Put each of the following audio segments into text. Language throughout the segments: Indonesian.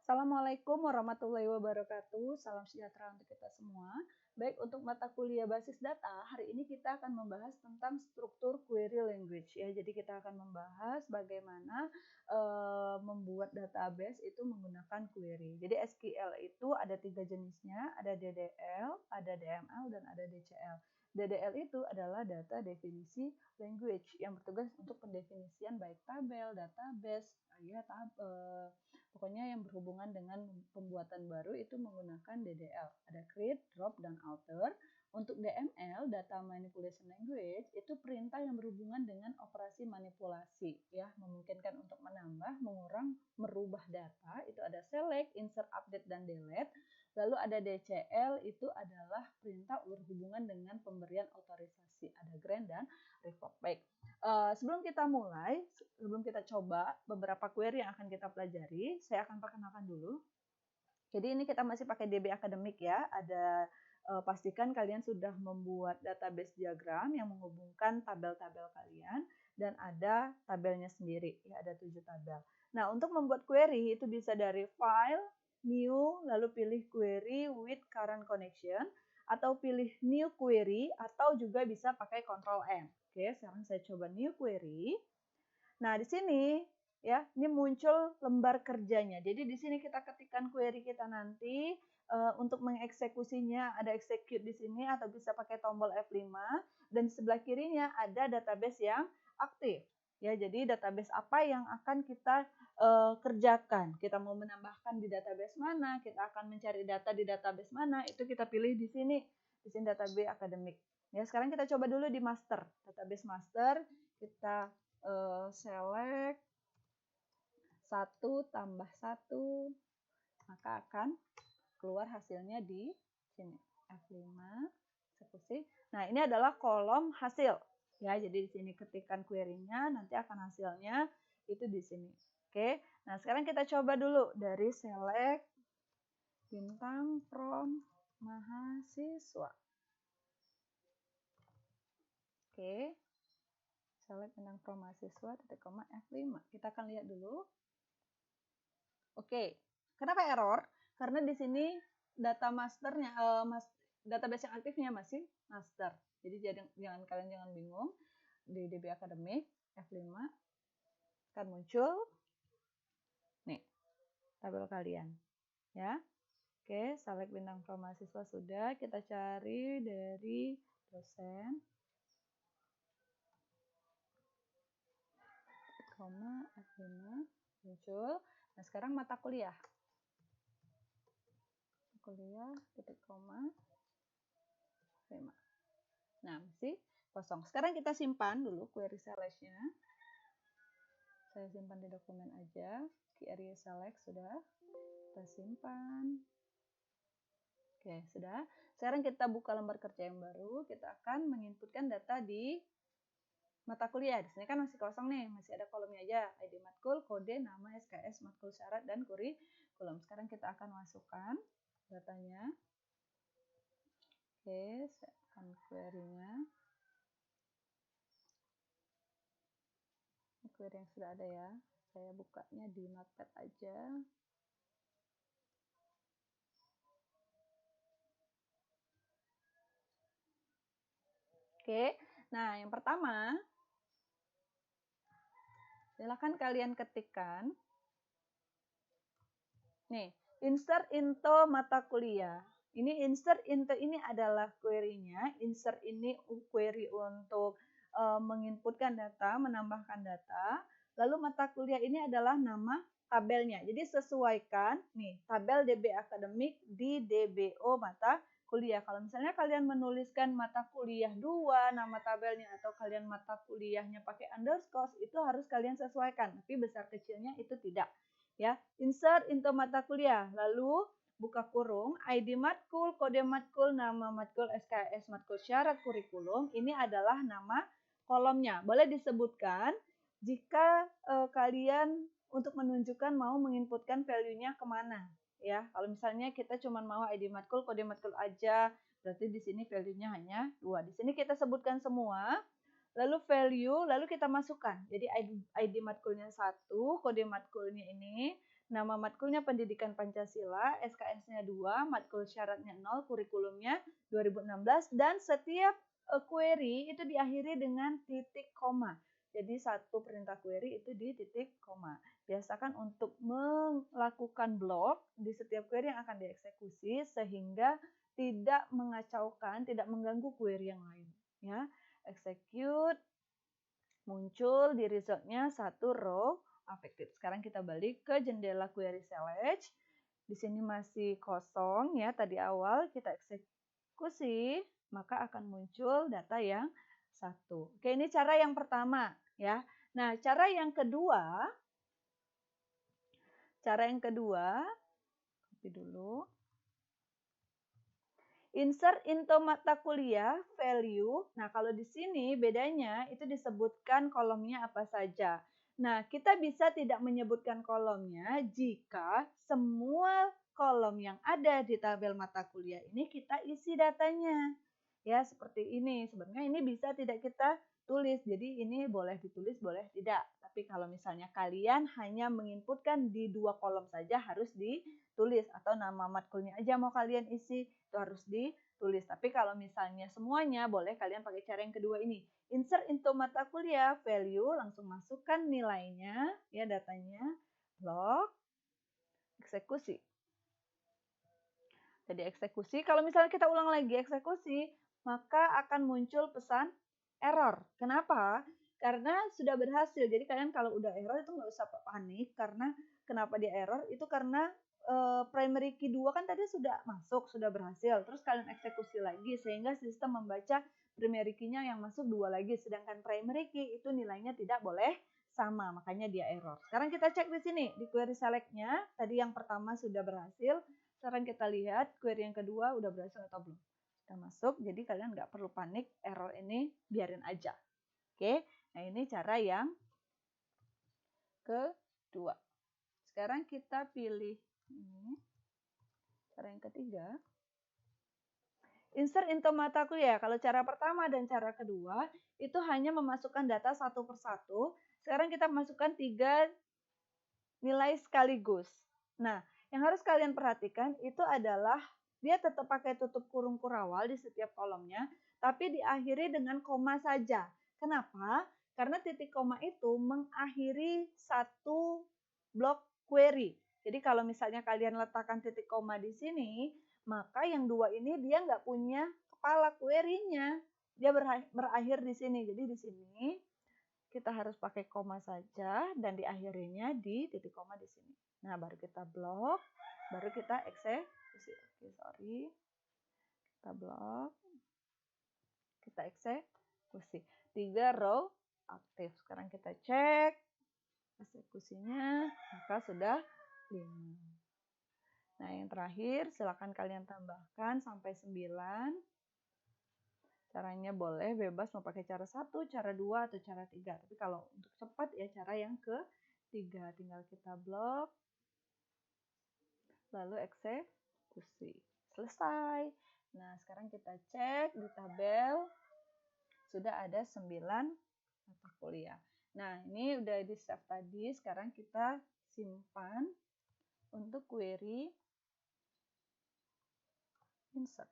Assalamualaikum warahmatullahi wabarakatuh. Salam sejahtera untuk kita semua. Baik, untuk mata kuliah basis data, hari ini kita akan membahas tentang struktur query language ya. Jadi kita akan membahas bagaimana membuat database itu menggunakan query. Jadi SQL itu ada 3 jenisnya, ada DDL, ada DML, dan ada DCL. DDL itu adalah data definisi language yang bertugas untuk pendefinisian baik tabel, database, pokoknya yang berhubungan dengan pembuatan baru itu menggunakan DDL. Ada create, drop, dan alter. Untuk DML, data manipulation language, itu perintah yang berhubungan dengan operasi manipulasi, ya, memungkinkan untuk menambah, mengurang, merubah data. Itu ada select, insert, update, dan delete. Lalu ada DCL, itu adalah perintah berhubungan dengan pemberian otorisasi. Ada grant dan revoke. Baik, sebelum kita coba beberapa query yang akan kita pelajari, saya akan perkenalkan dulu. Jadi ini kita masih pakai DB Academic ya. Pastikan kalian sudah membuat database diagram yang menghubungkan tabel-tabel kalian dan ada tabelnya sendiri. Ya, ada 7 tabel. Nah, untuk membuat query itu bisa dari file, new, lalu pilih query with current connection, atau pilih new query, atau juga bisa pakai Ctrl N. Oke, sekarang saya coba new query. Nah, di sini ya, ini muncul lembar kerjanya. Jadi di sini kita ketikkan query kita nanti. Untuk mengeksekusinya ada execute di sini atau bisa pakai tombol F5, dan di sebelah kirinya ada database yang aktif. Ya, jadi database apa yang akan kita kerjakan. Kita mau menambahkan di database mana, kita akan mencari data di database mana, itu kita pilih di sini. Di sini database akademik. Ya, sekarang kita coba dulu di master. Database master, kita select 1 tambah 1, maka akan keluar hasilnya di sini. F5, eksekusi. Nah, ini adalah kolom hasil. Ya, jadi di sini ketikkan query-nya, nanti akan hasilnya itu di sini. Oke, nah sekarang kita coba dulu dari select bintang from mahasiswa. Oke, select bintang from mahasiswa, titik koma F5. Kita akan lihat dulu. Oke, kenapa error? Karena di sini data masternya, database yang aktifnya masih master. Jadi kalian jangan bingung. Di DB Academic F5 akan muncul nih tabel kalian, ya. Oke, select bintang from mahasiswa sudah. Kita cari dari dosen, koma F5 muncul. Nah, sekarang mata kuliah, titik koma 5. Nah, masih kosong. Sekarang kita simpan dulu query select-nya. Saya simpan di dokumen aja. Query select sudah. Kita simpan. Oke, sudah. Sekarang kita buka lembar kerja yang baru. Kita akan menginputkan data di mata kuliah. Di sini kan masih kosong nih, masih ada kolomnya aja. ID matkul, kode, nama, SKS, matkul syarat, dan kurikulum. Sekarang kita akan masukkan datanya. Oke, saya akan query-nya. Ini query yang sudah ada ya. Saya bukanya di Notepad aja. Oke, nah yang pertama, silakan kalian ketikkan. Nih, insert into mata kuliah. Ini insert into ini adalah query-nya. Insert ini query untuk menginputkan data, menambahkan data. Lalu mata kuliah ini adalah nama tabelnya. Jadi sesuaikan nih tabel DB Academic di DBO mata kuliah. Kalau misalnya kalian menuliskan mata kuliah 2, nama tabelnya, atau kalian mata kuliahnya pakai underscore, itu harus kalian sesuaikan. Tapi besar kecilnya itu tidak. Ya, insert into mata kuliah. Lalu buka kurung, ID matkul, kode matkul, nama matkul, SKS matkul syarat kurikulum. Ini adalah nama kolomnya. Boleh disebutkan jika kalian untuk menunjukkan mau menginputkan value-nya kemana. Ya, kalau misalnya kita cuma mau ID matkul, kode matkul aja, berarti di sini value-nya hanya 2. Di sini kita sebutkan semua, lalu value, lalu kita masukkan. Jadi ID matkulnya 1, kode matkulnya ini, Nama matkulnya Pendidikan Pancasila, SKS-nya 2, matkul syaratnya 0, kurikulumnya 2016, dan setiap query itu diakhiri dengan titik koma. Jadi satu perintah query itu di titik koma. Biasakan untuk melakukan blok di setiap query yang akan dieksekusi sehingga tidak mengacaukan, tidak mengganggu query yang lain. Ya, execute, muncul di resultnya satu row affected. Sekarang kita balik ke jendela query select. Di sini masih kosong ya, tadi awal kita eksekusi, maka akan muncul data yang satu. Oke, ini cara yang pertama ya. Nah, cara yang kedua, copy dulu. Insert into mata kuliah value. Nah, kalau di sini bedanya itu disebutkan kolomnya apa saja. Nah, kita bisa tidak menyebutkan kolomnya jika semua kolom yang ada di tabel mata kuliah ini kita isi datanya. Ya, seperti ini. Sebenarnya ini bisa tidak kita tulis. Jadi ini boleh ditulis, boleh tidak. Tapi kalau misalnya kalian hanya menginputkan di 2 kolom saja harus ditulis. Atau nama matkulnya aja mau kalian isi, itu harus ditulis. Tapi kalau misalnya semuanya, boleh kalian pakai cara yang kedua ini. Insert into mata kuliah, value, langsung masukkan nilainya, ya datanya, blok, eksekusi. Jadi eksekusi, kalau misalnya kita ulang lagi eksekusi, maka akan muncul pesan error. Kenapa? Karena sudah berhasil. Jadi kalian kalau udah error itu nggak usah panik, karena kenapa dia error? Itu karena primary key 2 kan tadi sudah masuk, sudah berhasil. Terus kalian eksekusi lagi sehingga sistem membaca primary key-nya yang masuk 2 lagi. Sedangkan primary key itu nilainya tidak boleh sama, makanya dia error. Sekarang kita cek di sini, di query select-nya. Tadi yang pertama sudah berhasil. Sekarang kita lihat query yang kedua udah berhasil atau belum. Sudah masuk, jadi kalian nggak perlu panik, error ini biarin aja. Oke, nah ini cara yang kedua. Sekarang kita pilih ini. Cara yang ketiga. Insert into mata kuliah. Kalau cara pertama dan cara kedua, itu hanya memasukkan data satu persatu. Sekarang kita masukkan 3 nilai sekaligus. Nah, yang harus kalian perhatikan itu adalah dia tetap pakai tutup kurung kurawal di setiap kolomnya, tapi diakhiri dengan koma saja. Kenapa? Karena titik koma itu mengakhiri satu blok query. Jadi kalau misalnya kalian letakkan titik koma di sini, maka yang 2 ini dia nggak punya kepala query-nya. Dia berakhir di sini. Jadi di sini kita harus pakai koma saja dan diakhirinya di titik koma di sini. Nah, baru kita blok, baru kita eksekusi. Oke, sorry. Kita blok, kita eksekusi. 3 row aktif. Sekarang kita cek eksekusinya, maka sudah 5. Nah, yang terakhir silakan kalian tambahkan sampai 9. Caranya boleh bebas mau pakai cara 1, cara 2, atau cara 3. Tapi kalau untuk cepat ya cara yang ke-3. Tinggal kita blok. Lalu eksekusi. Selesai. Nah, sekarang kita cek di tabel. Sudah ada 9 mata kuliah. Nah, ini udah di save tadi. Sekarang kita simpan untuk query insert.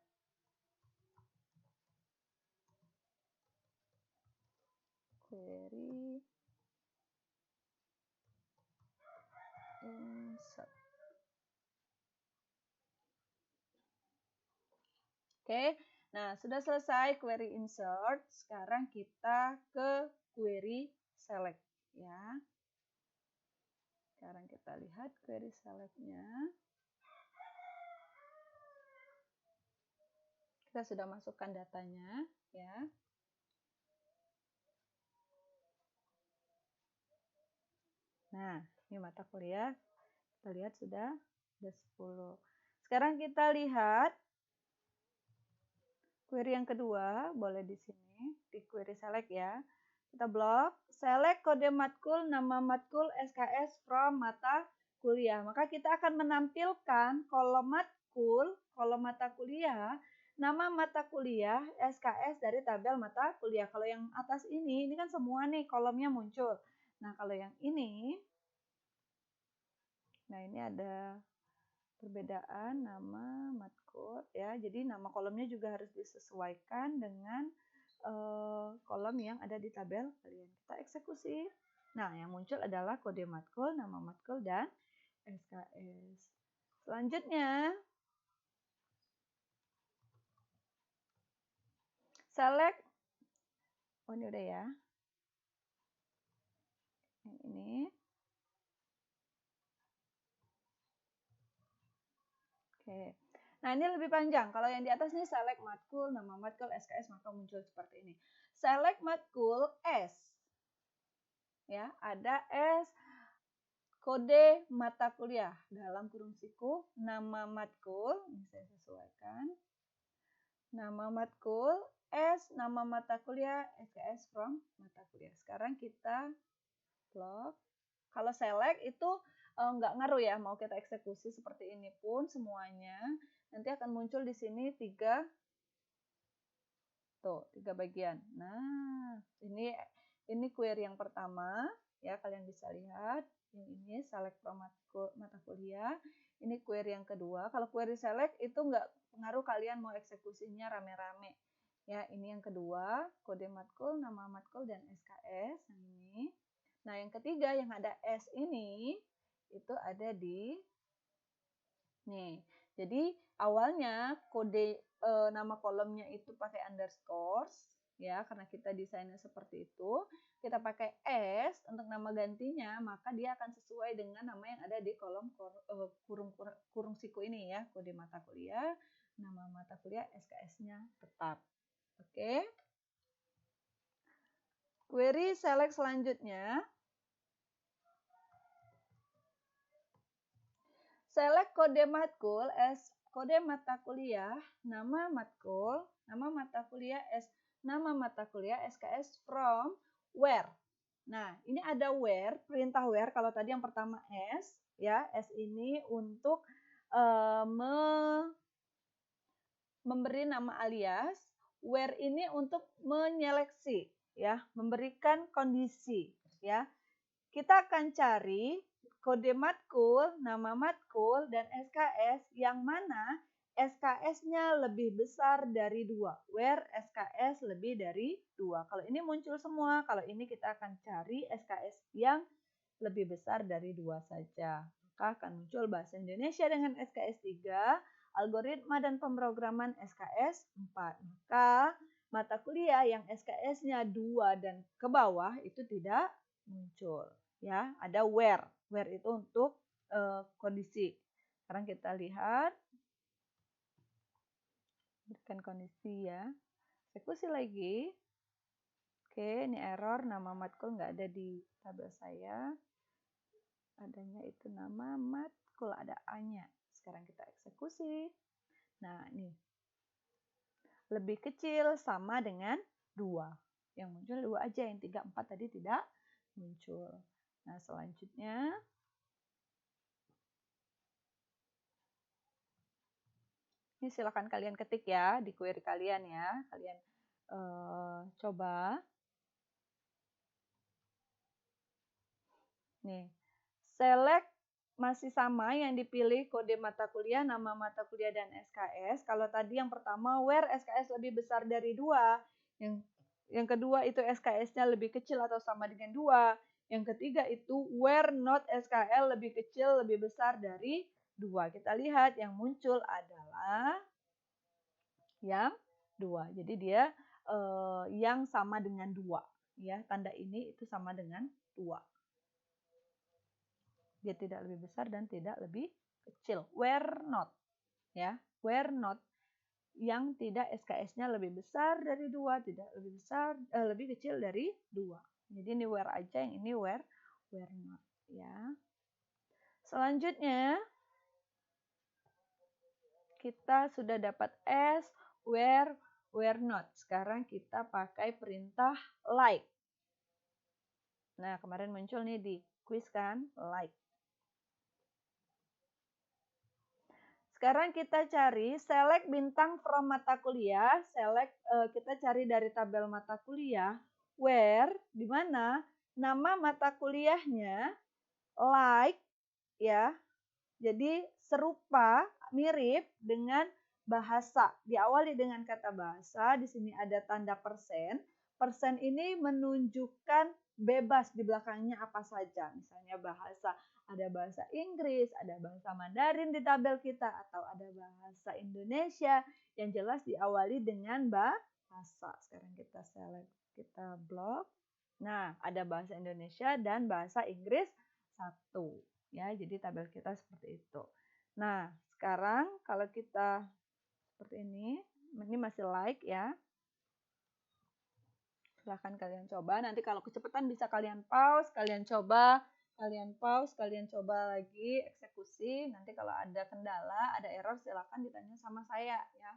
Query insert. Oke, nah sudah selesai query insert. Sekarang kita ke query select ya. Sekarang kita lihat query select-nya. Kita sudah masukkan datanya ya. Nah, ini mata kuliah. Kita lihat sudah ada 10. Sekarang kita lihat query yang kedua, boleh di sini, di query select ya. Kita blok, select kode matkul, nama matkul, SKS from mata kuliah. Maka kita akan menampilkan kolom matkul, kolom mata kuliah, nama mata kuliah, SKS dari tabel mata kuliah. Kalau yang atas ini kan semua nih kolomnya muncul. Nah, kalau yang ini, Nah, ini ada perbedaan nama matkul ya. Jadi nama kolomnya juga harus disesuaikan dengan kolom yang ada di tabel kalian. Kita eksekusi. Nah, yang muncul adalah kode matkul, nama matkul, dan SKS. Selanjutnya, select. Oh, ini udah ya. Yang ini. Oke. Nah, ini lebih panjang. Kalau yang di atas ini select matkul, nama matkul, SKS, maka muncul seperti ini. Select matkul S. Ya, ada S, kode mata kuliah dalam kurung siku, nama matkul, ini saya sesuaikan. Nama matkul, S, nama mata kuliah, SKS from mata kuliah. Sekarang kita lock. Kalau select itu nggak ngaruh ya, mau kita eksekusi seperti ini pun semuanya nanti akan muncul di sini tiga bagian. Nah, ini query yang pertama ya, kalian bisa lihat. Yang ini select from mata kuliah. Ini query yang kedua. Kalau query select itu nggak pengaruh kalian mau eksekusinya rame-rame. Ya, ini yang kedua, kode matkul, nama matkul, dan SKS yang ini. Nah, yang ketiga yang ada S ini itu ada di nih. Jadi awalnya kode nama kolomnya itu pakai underscore ya, karena kita desainnya seperti itu. Kita pakai S untuk nama gantinya, maka dia akan sesuai dengan nama yang ada di kolom kurung siku ini ya, kode mata kuliah, nama mata kuliah, SKS-nya tetap. Oke. Query select selanjutnya. Select kode matkul S, kode mata kuliah, nama matkul, nama mata kuliah S, nama mata kuliah, SKS from where. Nah, ini ada where, perintah where. Kalau tadi yang pertama S, ya, S ini untuk memberi nama alias, where ini untuk menyeleksi, ya, memberikan kondisi, ya. Kita akan cari kode matkul, nama matkul, dan SKS yang mana SKS-nya lebih besar dari 2. Where SKS lebih dari 2. Kalau ini muncul semua, kalau ini kita akan cari SKS yang lebih besar dari 2 saja. Maka akan muncul bahasa Indonesia dengan SKS 3, algoritma dan pemrograman SKS 4. Maka mata kuliah yang SKS-nya 2 dan ke bawah itu tidak muncul. Ya, ada where. Where itu untuk kondisi. Sekarang kita lihat. Berikan kondisi ya. Eksekusi lagi. Oke, ini error. Nama matkul nggak ada di tabel saya. Adanya itu nama matkul, ada A-nya. Sekarang kita eksekusi. Nah, ini. Lebih kecil sama dengan 2. Yang muncul 2 aja, yang 3, 4 tadi tidak muncul. Nah, selanjutnya ini silakan kalian ketik ya di query kalian ya. Kalian coba. Nih, select masih sama yang dipilih kode mata kuliah, nama mata kuliah, dan SKS. Kalau tadi yang pertama where SKS lebih besar dari 2. Yang kedua itu SKS-nya lebih kecil atau sama dengan 2. Yang ketiga itu where not SKL lebih kecil, lebih besar dari 2. Kita lihat yang muncul adalah yang 2. Jadi dia yang sama dengan 2. Ya, tanda ini itu sama dengan 2. Dia tidak lebih besar dan tidak lebih kecil. Where not. Ya, where not yang tidak SKS-nya lebih besar dari 2, tidak lebih besar, lebih kecil dari 2. Jadi ini where aja, yang ini where not ya. Selanjutnya kita sudah dapat S, where not. Sekarang kita pakai perintah like. Nah, kemarin muncul nih di quiz kan, like. Sekarang kita cari select bintang from mata kuliah, select kita cari dari tabel mata kuliah, where di mana nama mata kuliahnya like ya, Jadi serupa, mirip dengan bahasa. Diawali dengan kata bahasa, di sini ada tanda persen. Persen ini menunjukkan bebas di belakangnya apa saja. Misalnya bahasa, ada bahasa Inggris, ada bahasa Mandarin di tabel kita, atau ada bahasa Indonesia. Yang jelas diawali dengan bahasa. Sekarang kita select, kita blok. Nah, ada bahasa Indonesia dan bahasa Inggris satu. Ya, jadi tabel kita seperti itu. Nah, sekarang kalau kita seperti ini masih like ya. Silahkan kalian coba. Nanti kalau kecepatan bisa kalian pause, kalian coba, kalian coba lagi eksekusi. Nanti kalau ada kendala, ada error, silahkan ditanya sama saya ya.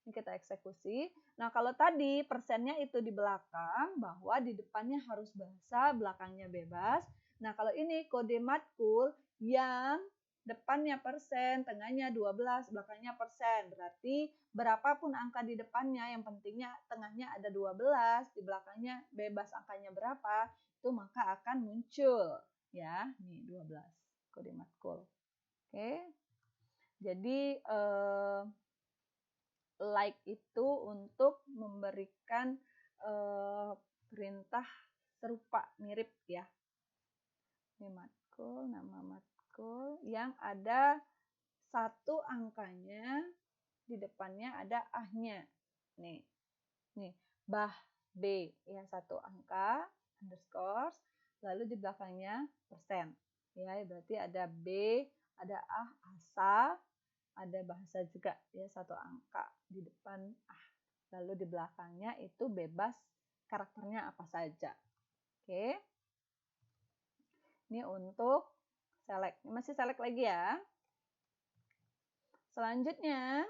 Ini kita eksekusi. Nah, kalau tadi persennya itu di belakang, bahwa di depannya harus bahasa, belakangnya bebas. Nah, kalau ini kode matkul yang depannya persen, tengahnya 12, belakangnya persen. Berarti berapapun angka di depannya, yang pentingnya tengahnya ada 12, di belakangnya bebas angkanya berapa, itu maka akan muncul. Ya, nih 12, kode matkul. Oke. Jadi, like itu untuk memberikan perintah serupa, mirip ya. Ini matkul, nama matkul yang ada satu angkanya, di depannya ada ahnya. Nih, bah B yang satu angka, underscore, lalu di belakangnya persen. Ya, berarti ada B, ada ah, asa, ada bahasa juga ya, satu angka di depan ah. Lalu di belakangnya itu bebas karakternya apa saja. Oke. Ini untuk select. Ini masih select lagi ya. Selanjutnya,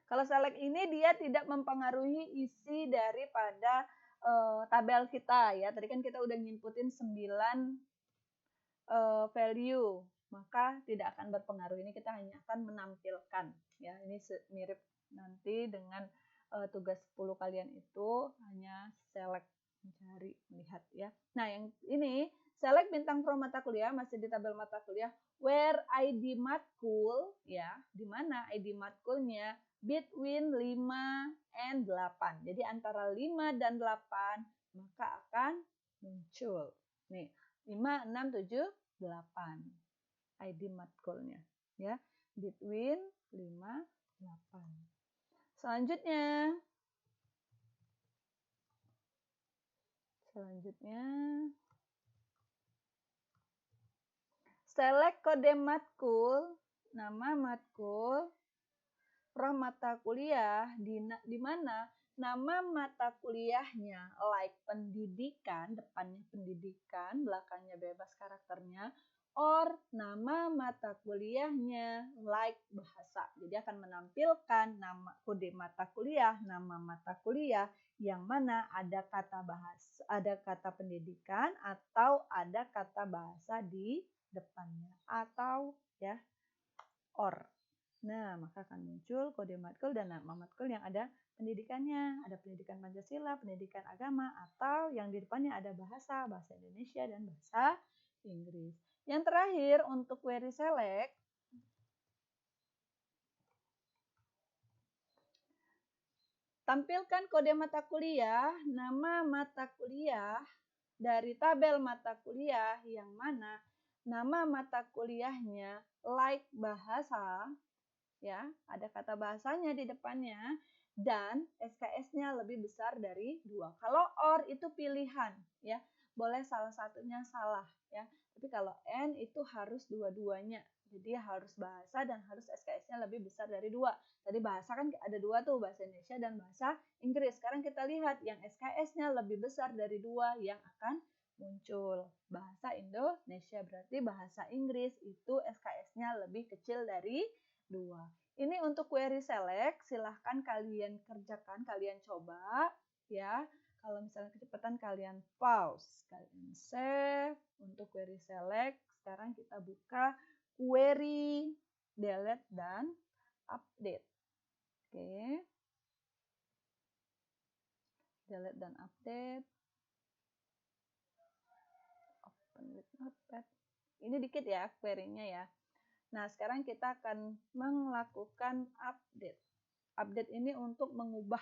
kalau select ini dia tidak mempengaruhi isi daripada tabel kita ya. Tadi kan kita udah nginputin 9 value, maka tidak akan berpengaruh. Ini kita hanya akan menampilkan ya. Ini mirip nanti dengan tugas 10 kalian itu hanya select, mencari, melihat ya. Nah, yang ini select bintang pro mata kuliah masih di tabel mata kuliah where ID matkul ya, di mana ID matkulnya between 5 and 8. Jadi antara 5 dan 8 maka akan muncul. Nih, 5, 6, 7, 8. ID matkulnya ya. Between 5, 8. Selanjutnya select kode matkul, nama matkul, pro mata kuliah di mana nama mata kuliahnya like pendidikan, depannya pendidikan, belakangnya bebas karakternya, or nama mata kuliahnya like bahasa. Jadi akan menampilkan nama kode mata kuliah, nama mata kuliah yang mana ada kata bahasa, ada kata pendidikan atau ada kata bahasa di depannya atau ya or. Nah, maka akan muncul kode matkul dan nama matkul yang ada pendidikannya. Ada pendidikan Pancasila, pendidikan agama, atau yang di depannya ada bahasa, bahasa Indonesia, dan bahasa Inggris. Yang terakhir untuk query select, tampilkan kode mata kuliah, nama mata kuliah dari tabel mata kuliah yang mana nama mata kuliahnya like bahasa, ya, ada kata bahasanya di depannya, dan SKS-nya lebih besar dari 2. Kalau OR itu pilihan, ya, boleh salah satunya salah, ya. Tapi kalau N itu harus dua-duanya. Jadi harus bahasa dan harus SKS-nya lebih besar dari 2. Tadi bahasa kan ada 2 tuh, bahasa Indonesia dan bahasa Inggris. Sekarang kita lihat yang SKS-nya lebih besar dari 2 yang akan muncul. Bahasa Indonesia, berarti bahasa Inggris itu SKS-nya lebih kecil dari 2. Ini untuk query select, silahkan kalian kerjakan, kalian coba ya. Kalau misalnya kecepatan kalian pause, kalian save untuk query select. Sekarang kita buka query delete dan update. Oke. Delete dan update. Open with Notepad. Ini dikit ya query-nya ya. Nah, sekarang kita akan melakukan update. Update ini untuk mengubah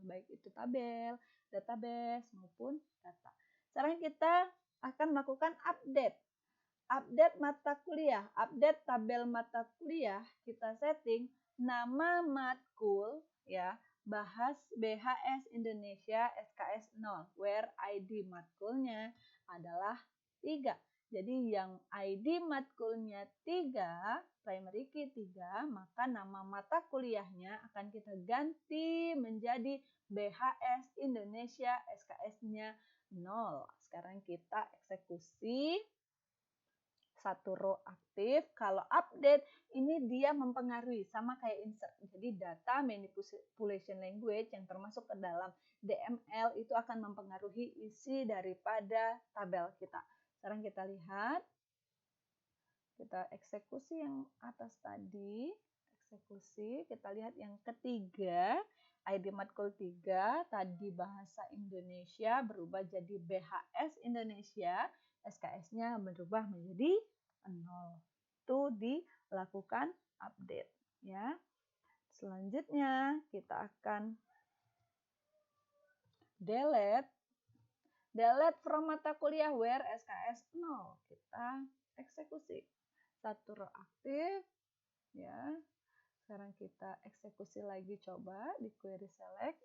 baik itu tabel, database maupun data. Sekarang kita akan melakukan update. Update mata kuliah, update tabel mata kuliah, kita setting nama matkul ya, BHS Indonesia SKS 0, where ID matkulnya adalah 3. Jadi yang ID matkulnya 3, primary key 3, maka nama mata kuliahnya akan kita ganti menjadi BHS Indonesia SKS-nya 0. Sekarang kita eksekusi. Satu row aktif. Kalau update, ini dia mempengaruhi, sama kayak insert. Jadi data manipulation language yang termasuk ke dalam DML itu akan mempengaruhi isi daripada tabel kita. Sekarang kita lihat. Kita eksekusi yang atas tadi. Eksekusi, kita lihat yang ketiga. ID matkul 3, tadi bahasa Indonesia berubah jadi BHS Indonesia. SKS-nya berubah menjadi 0. Itu dilakukan update ya. Selanjutnya kita akan delete from mata kuliah where SKS 0. Kita eksekusi. Satu row aktif ya. Sekarang kita eksekusi lagi, coba di query select.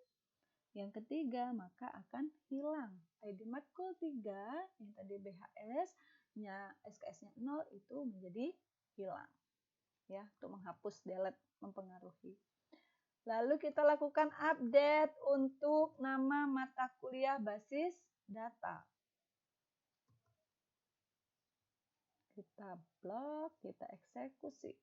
Yang ketiga, maka akan hilang. ID matkul 3 yang tadi BHS-nya SKS-nya 0 itu menjadi hilang. Ya, untuk menghapus, delete, mempengaruhi. Lalu kita lakukan update untuk nama mata kuliah basis data. Kita blok, kita eksekusi.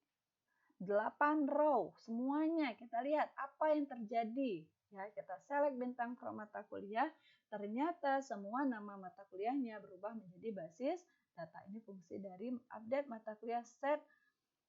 8 row semuanya, kita lihat apa yang terjadi. Ya, kita select bintang from mata kuliah, ternyata semua nama mata kuliahnya berubah menjadi basis data. Ini fungsi dari update mata kuliah set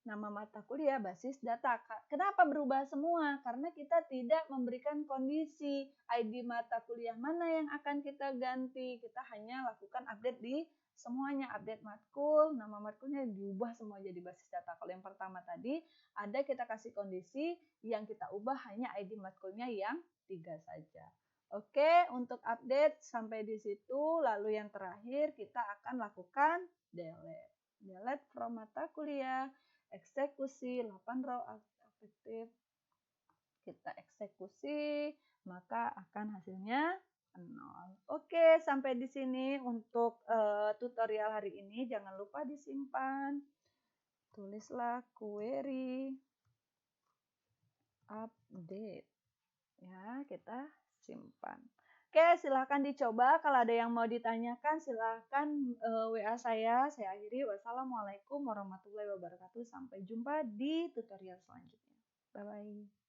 nama mata kuliah basis data. Kenapa berubah semua? Karena kita tidak memberikan kondisi ID mata kuliah mana yang akan kita ganti. Kita hanya lakukan update di semuanya, update matkul, nama matkulnya diubah semua jadi basis data. Kalau yang pertama tadi, ada kita kasih kondisi, yang kita ubah hanya ID matkulnya yang 3 saja. Oke, untuk update sampai di situ. Lalu yang terakhir kita akan lakukan delete. Delete from mata kuliah, eksekusi, 8 row aktif. Kita eksekusi, maka akan hasilnya 0. Oke, sampai di sini untuk tutorial hari ini. Jangan lupa disimpan. Tulislah query update. Ya, kita simpan. Oke, silahkan dicoba. Kalau ada yang mau ditanyakan, silahkan WA saya. Saya akhiri. Wassalamualaikum warahmatullahi wabarakatuh. Sampai jumpa di tutorial selanjutnya. Bye-bye.